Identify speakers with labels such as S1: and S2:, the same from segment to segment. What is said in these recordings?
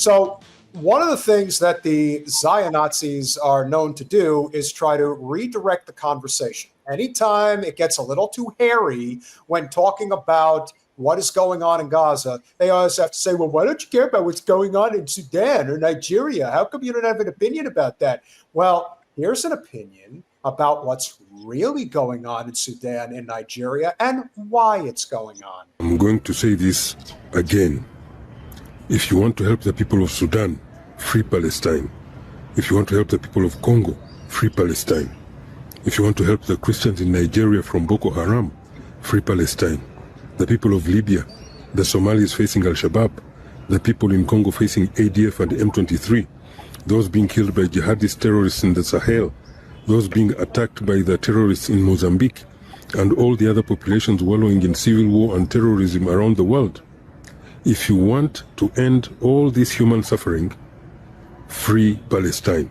S1: So one of the things that the Zionazis are known to do is try to redirect the conversation. Anytime it gets a little too hairy when talking about what is going on in Gaza, they always have to say, well, why don't you care about what's going on in Sudan or Nigeria? How come you don't have an opinion about that? Well, here's an opinion about what's really going on in Sudan and Nigeria and why it's going on.
S2: I'm going to say this again. If you want to help the people of Sudan, free Palestine. If you want to help the people of Congo, free Palestine. If you want to help the Christians in Nigeria from Boko Haram, free Palestine. The people of Libya, the Somalis facing Al-Shabaab, the people in Congo facing ADF and M23, those being killed by jihadist terrorists in the Sahel, those being attacked by the terrorists in Mozambique, and all the other populations wallowing in civil war and terrorism around the world. If you want to end all this human suffering, free Palestine.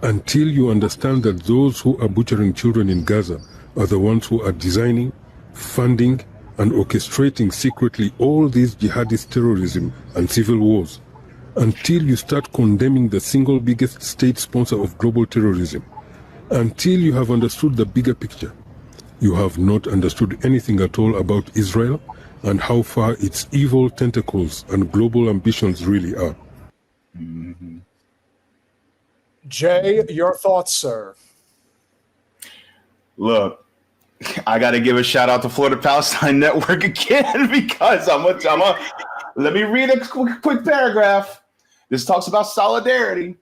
S2: Until you understand that those who are butchering children in Gaza are the ones who are designing, funding, and orchestrating secretly all these jihadist terrorism and civil wars, until you start condemning the single biggest state sponsor of global terrorism, until you have understood the bigger picture, you have not understood anything at all about Israel and how far its evil tentacles and global ambitions really are.
S1: Mm-hmm. Jay, your thoughts, sir?
S3: Look, I got to give a shout out to Florida Palestine Network again because let me read a quick paragraph. This talks about solidarity.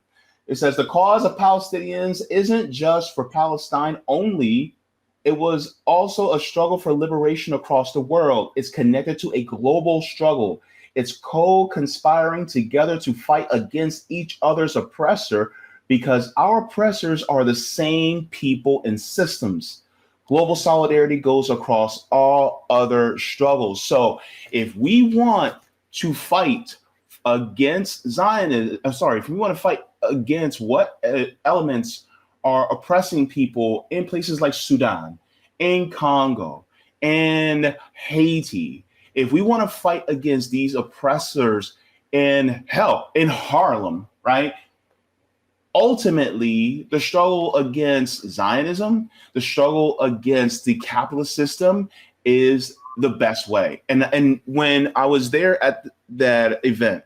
S3: It says the cause of Palestinians isn't just for Palestine only. It was also a struggle for liberation across the world. It's connected to a global struggle. It's co-conspiring together to fight against each other's oppressor because our oppressors are the same people and systems. Global solidarity goes across all other struggles. So if we want to fight against Zionism, if we want to fight against what elements are oppressing people in places like Sudan, in Congo, and Haiti, if we want to fight against these oppressors in Harlem, right? Ultimately, the struggle against Zionism, the struggle against the capitalist system is the best way. And when I was there at that event,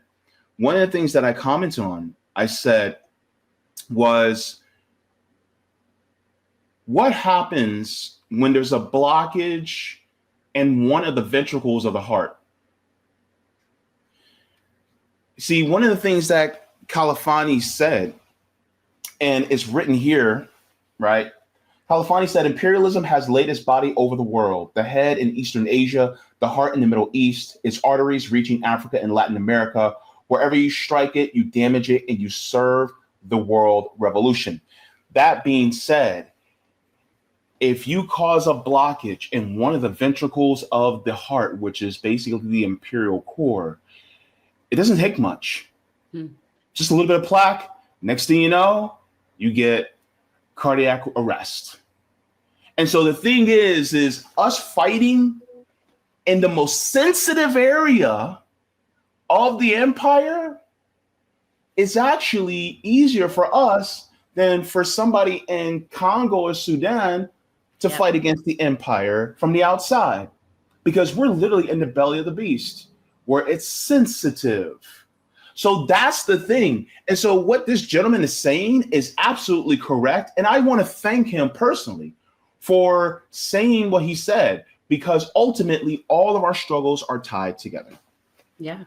S3: one of the things that I commented on, I said was, what happens when there's a blockage in one of the ventricles of the heart? See, one of the things that Califani said, and it's written here, right? Califani said, imperialism has laid its body over the world, the head in Eastern Asia, the heart in the Middle East, its arteries reaching Africa and Latin America. Wherever you strike it, you damage it, and you serve the world revolution. That being said, if you cause a blockage in one of the ventricles of the heart, which is basically the imperial core, it doesn't take much. Just a little bit of plaque. Next thing you know, you get cardiac arrest. And so the thing is us fighting in the most sensitive area of the empire is actually easier for us than for somebody in Congo or Sudan to fight against the empire from the outside, because we're literally in the belly of the beast where it's sensitive. So that's the thing. And so what this gentleman is saying is absolutely correct. And I want to thank him personally for saying what he said, because ultimately all of our struggles are tied together.
S4: Yeah.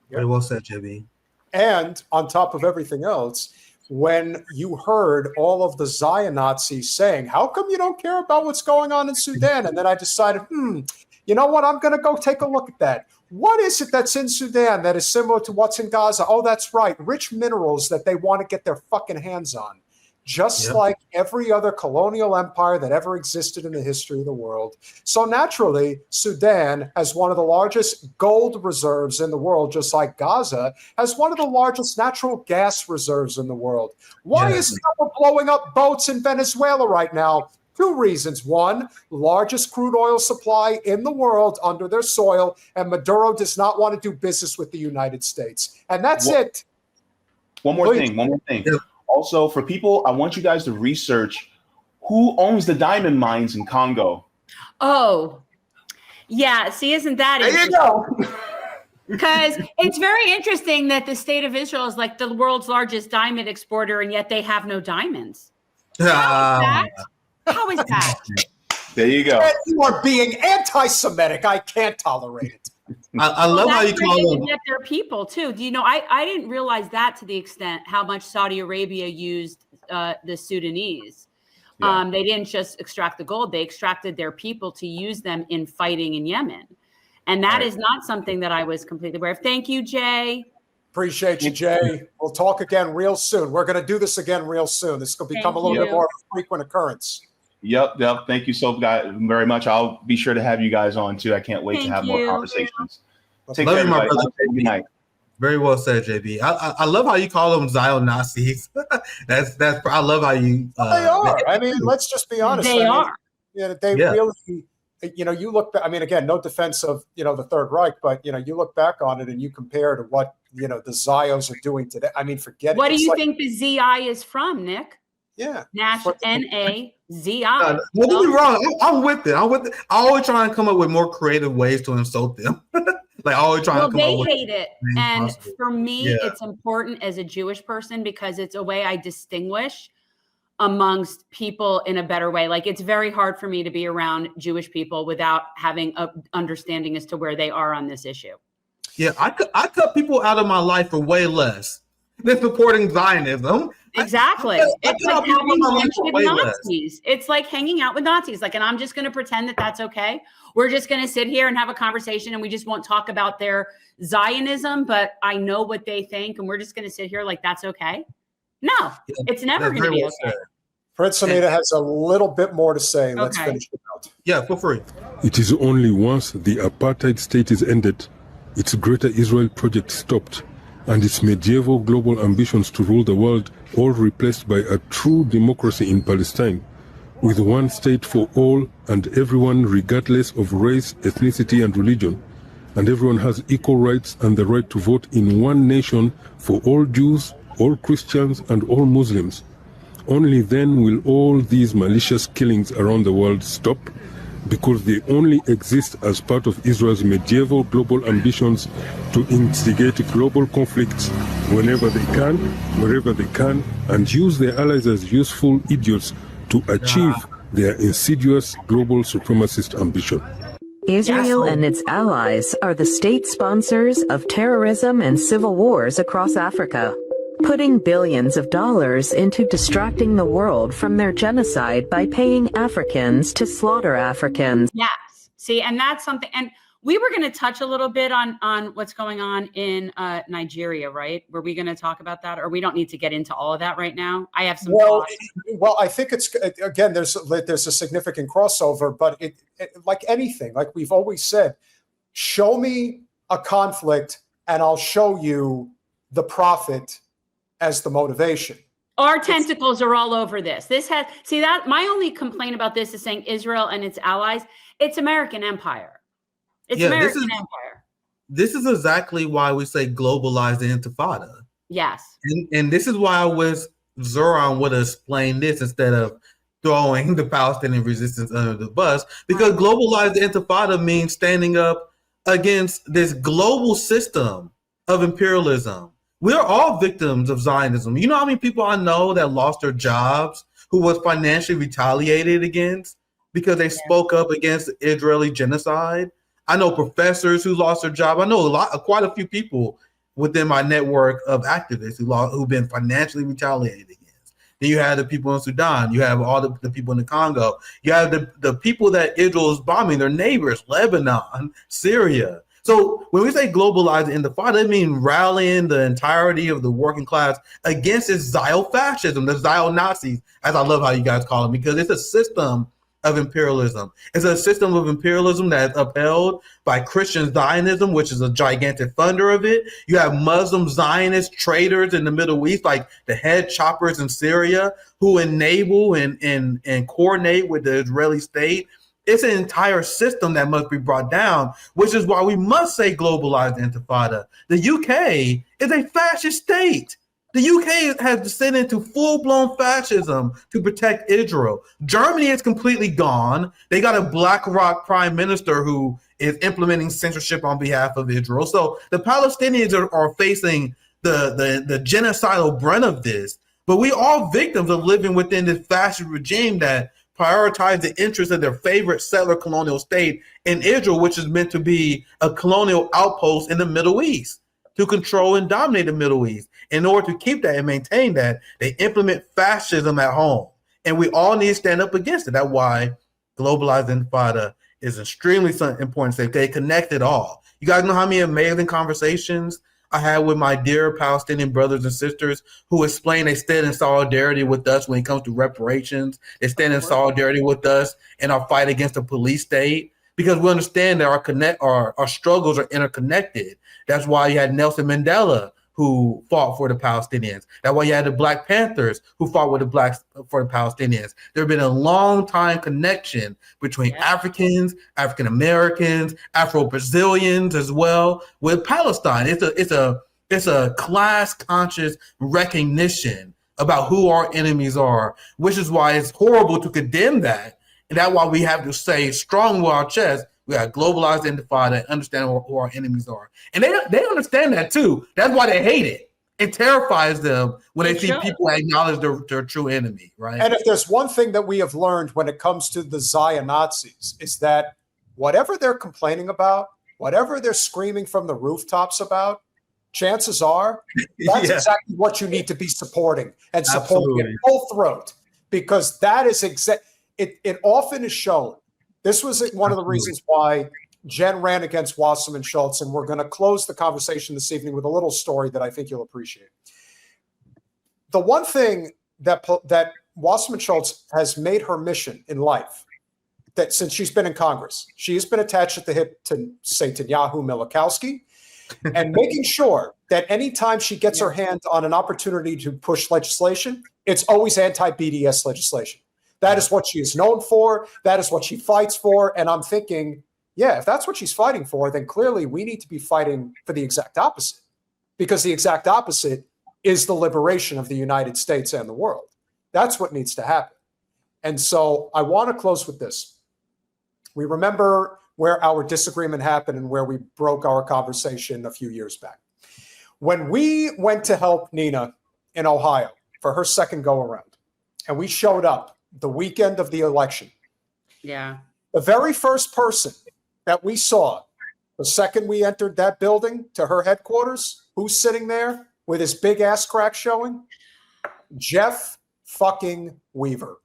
S5: Very well said, JB.
S1: And on top of everything else, when you heard all of the Zion-Nazis saying, how come you don't care about what's going on in Sudan? And then I decided, you know what? I'm going to go take a look at that. What is it that's in Sudan that is similar to what's in Gaza? Oh, that's right. Rich minerals that they want to get their fucking hands on. Just like every other colonial empire that ever existed in the history of the world. So naturally, Sudan has one of the largest gold reserves in the world, just like Gaza has one of the largest natural gas reserves in the world. Why is it that we're blowing up boats in Venezuela right now? Two reasons. One, largest crude oil supply in the world under their soil, and Maduro does not want to do business with the United States. And that's it.
S3: One more thing.
S5: Yeah.
S3: Also, for people, I want you guys to research who owns the diamond mines in Congo.
S4: Oh, yeah. See, isn't that
S3: There you
S4: interesting?
S3: go.
S4: Because it's very interesting that the state of Israel is like the world's largest diamond exporter, and yet they have no diamonds. How is that?
S3: There you go.
S1: You are being anti-Semitic. I can't tolerate it.
S5: I love how you call them.
S4: Get their people too. Do you know? I didn't realize that to the extent how much Saudi Arabia used the Sudanese.
S3: Yeah.
S4: They didn't just extract the gold; they extracted their people to use them in fighting in Yemen, and that is not something that I was completely aware of. Thank you, Jay.
S1: Appreciate you, Jay. We'll talk again real soon. We're going to do this again real soon. This is going to become a little bit more of a frequent occurrence.
S3: Yep. Thank you so very much. I'll be sure to have you guys on too. I can't wait to have more conversations. Take care,
S5: my
S3: everybody.
S5: brother.
S3: Good night.
S5: Very well said, JB. I love how you call them Zion Nazis. that's I love how you.
S1: They are. I mean, let's just be honest.
S4: They are.
S1: Yeah, they really. You look. I mean, again, no defense of the Third Reich, but you look back on it and you compare to what the Zios are doing today. I mean, forget it.
S4: What do you think the ZI is from, Nick?
S1: Yeah.
S4: NAZI.
S5: Don't get me wrong. I'm with it. I always try and come up with more creative ways to insult them. Like always trying to come
S4: They
S5: up with.
S4: hate it, and
S5: possible.
S4: for me, it's important as a Jewish person because it's a way I distinguish amongst people in a better way. Like it's very hard for me to be around Jewish people without having a understanding as to where they are on this issue.
S5: Yeah, I cut people out of my life for way less than supporting Zionism.
S4: Exactly. It's like having lunch with Nazis. It's like hanging out with Nazis. Like, and I'm just going to pretend that that's okay. We're just going to sit here and have a conversation and we just won't talk about their Zionism, but I know what they think. And we're just going to sit here like that's okay. No, it's never going to be okay.
S1: Prince Anita has a little bit more to say. Let's finish it out.
S5: Yeah, feel free.
S2: It is only once the apartheid state is ended, its Greater Israel project stopped, and its medieval global ambitions to rule the world all replaced by a true democracy in Palestine, with one state for all and everyone regardless of race, ethnicity and religion, and everyone has equal rights and the right to vote in one nation for all Jews, all Christians and all Muslims. Only then will all these malicious killings around the world stop, because they only exist as part of Israel's medieval global ambitions to instigate global conflicts whenever they can, wherever they can, and use their allies as useful idiots to achieve their insidious global supremacist ambition.
S6: Israel and its allies are the state sponsors of terrorism and civil wars across Africa, putting billions of dollars into distracting the world from their genocide by paying Africans to slaughter Africans.
S4: Yes. See, and that's something. And we were going to touch a little bit on what's going on in Nigeria, right? Were we going to talk about that, or we don't need to get into all of that right now? I have some thoughts.
S1: Well, I think it's, again, there's a significant crossover, but it like anything, like we've always said, show me a conflict and I'll show you the profit as the motivation.
S4: Our tentacles are all over this. That my only complaint about this is saying Israel and its allies. It's American empire. It's American empire.
S5: This is exactly why we say globalize the intifada.
S4: Yes.
S5: And this is why I wish Zoran would have explained this instead of throwing the Palestinian resistance under the bus, because globalize the intifada means standing up against this global system of imperialism. We're all victims of Zionism. You know how many people I know that lost their jobs, who was financially retaliated against because they spoke up against Israeli genocide? I know professors who lost their job. I know quite a few people within my network of activists who've been financially retaliated against. Then you have the people in Sudan. You have all the people in the Congo. You have the people that Israel is bombing, their neighbors, Lebanon, Syria. So when we say globalize the intifada, it means rallying the entirety of the working class against this Zio fascism, the Zio Nazis, as I love how you guys call them, because it's a system of imperialism. It's a system of imperialism that is upheld by Christian Zionism, which is a gigantic funder of it. You have Muslim Zionist traders in the Middle East, like the head choppers in Syria, who enable and coordinate with the Israeli state. It's an entire system that must be brought down, which is why we must say globalized intifada. The UK is a fascist state. The UK has descended into full-blown fascism to protect Israel. Germany is completely gone. They got a BlackRock prime minister who is implementing censorship on behalf of Israel. So the Palestinians are facing the genocidal brunt of this. But we are victims of living within this fascist regime that prioritize the interests of their favorite settler colonial state in Israel, which is meant to be a colonial outpost in the Middle East to control and dominate the Middle East. In order to keep that and maintain that, they implement fascism at home. And we all need to stand up against it. That's why globalized intifada is extremely important. They connect it all. You guys know how many amazing conversations I had with my dear Palestinian brothers and sisters who explain they stand in solidarity with us when it comes to reparations. They stand in solidarity with us in our fight against the police state, because we understand that our struggles are interconnected. That's why you had Nelson Mandela, who fought for the Palestinians. That's why you had the Black Panthers who fought with the blacks for the Palestinians. There have been a long time connection between Africans, African Americans, Afro-Brazilians as well with Palestine. It's a class conscious recognition about who our enemies are, which is why it's horrible to condemn that. And that's why we have to say strong with our chest, we got globalized intifada and understand who our enemies are. And they understand that too. That's why they hate it. It terrifies them when they see people acknowledge their true enemy, right?
S1: And if there's one thing that we have learned when it comes to the Zion Nazis, is that whatever they're complaining about, whatever they're screaming from the rooftops about, chances are that's exactly what you need to be supporting, and supporting it full throat, because that is it often is shown. This was one of the reasons why Jen ran against Wasserman Schultz, and we're going to close the conversation this evening with a little story that I think you'll appreciate. The one thing that Wasserman Schultz has made her mission in life, that since she's been in Congress, she has been attached at the hip to Netanyahu, Milikowski, and making sure that anytime she gets her hand on an opportunity to push legislation, it's always anti-BDS legislation. That is what she is known for. That is what she fights for. And I'm thinking, yeah, if that's what she's fighting for, then clearly we need to be fighting for the exact opposite, because the exact opposite is the liberation of the United States and the world. That's what needs to happen. And so I want to close with this. We remember where our disagreement happened and where we broke our conversation a few years back. When we went to help Nina in Ohio for her second go around, and we showed up the weekend of the election.
S4: Yeah.
S1: The very first person that we saw, the second we entered that building to her headquarters, who's sitting there with his big ass crack showing? Jeff fucking Weaver.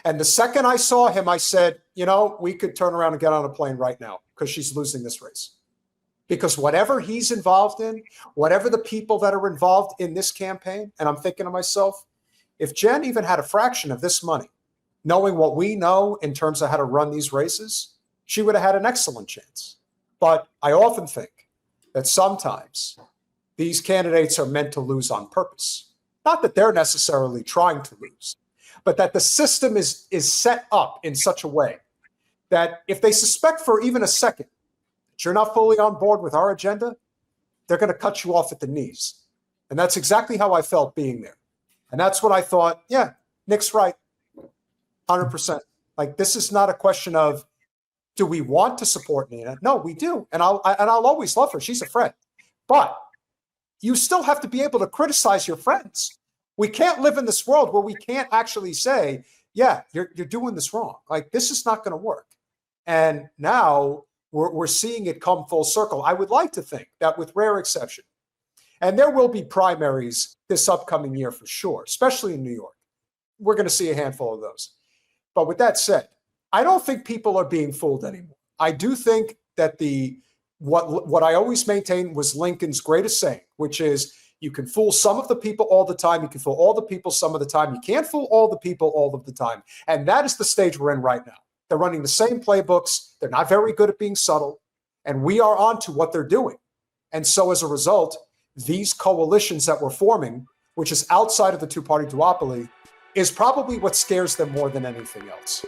S1: And the second I saw him, I said, you know, we could turn around and get on a plane right now, because she's losing this race. Because whatever he's involved in, whatever the people that are involved in this campaign, and I'm thinking to myself, if Jen even had a fraction of this money, knowing what we know in terms of how to run these races, she would have had an excellent chance. But I often think that sometimes these candidates are meant to lose on purpose. Not that they're necessarily trying to lose, but that the system is set up in such a way that if they suspect for even a second that you're not fully on board with our agenda, they're going to cut you off at the knees. And that's exactly how I felt being there. And that's what I thought, yeah, Nick's right, 100%. Like, this is not a question of, do we want to support Nina? No, we do. And I'll always love her. She's a friend. But you still have to be able to criticize your friends. We can't live in this world where we can't actually say, yeah, you're doing this wrong. Like, this is not going to work. And now we're seeing it come full circle. I would like to think that, with rare exception, and there will be primaries this upcoming year for sure, especially in New York. We're going to see a handful of those. But with that said, I don't think people are being fooled anymore. I do think that what I always maintained was Lincoln's greatest saying, which is, You can fool some of the people all the time. You can fool all the people some of the time. You can't fool all the people all of the time. And that is the stage we're in right now. They're running the same playbooks. They're not very good at being subtle. And we are onto what they're doing. And so as a result, these coalitions that we're forming, which is outside of the two-party duopoly, is probably what scares them more than anything else.